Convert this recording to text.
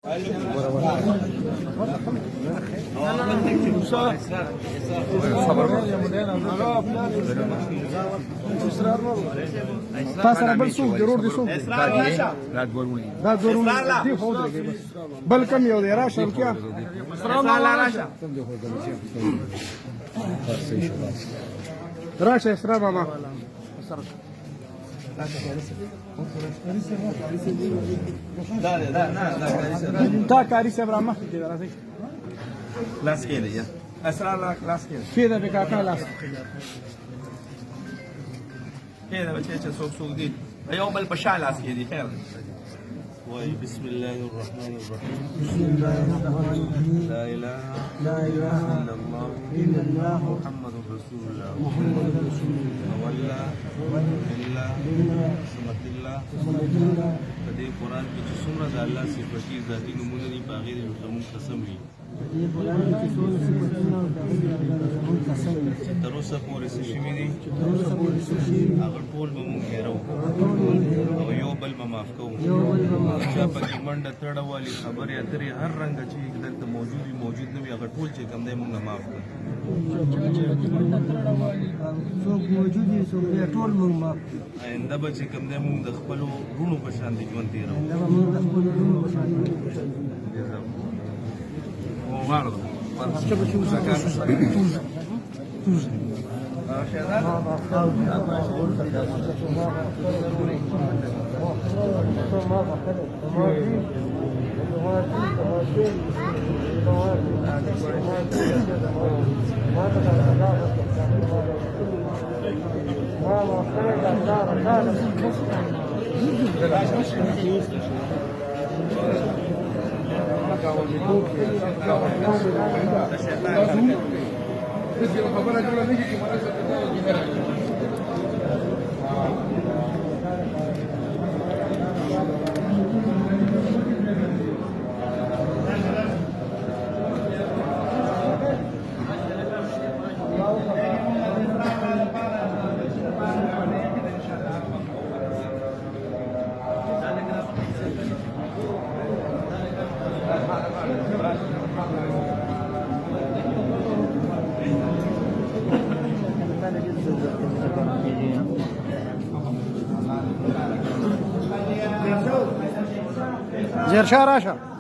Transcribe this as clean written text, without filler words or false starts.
تاسو بل څوک ضرور دي څوک دا ضروري دی خو درګي بس بل کم یو دی راشه کیا راشه اسرا ماما تا کاری سے برامه لاس کې دی اسرار لاس کې پیدا به کاکا لاس کې دا چې څوک دی یو بل په شا لاس کې دی خیر وای بسم الله الرحمن الرحیم بسم الله الرحمن الرحیم لا اله الا الله محمد رسول الله ولا الا سمت الله دې قرآن کې چې څومره د الله صفاتي ذاتي نمونه دي باغې د زمون قسم وي چې تر اوسه پورې څه شوي دي هغه ټول به مونږ هېرو او یو بل به معاف کوو چا پکې منډه تړه والي خبرې اترې هر رنګه چې دلته موجود وي موجود نه وي هغه ټول چې کوم دی مونږ معاف کړو څوک موجود دي څوک ټول مونږ معاف آینده به چې کوم دی مونږ د خپلو وروڼو په شان د ژوند تېرو guardo زرشا راشه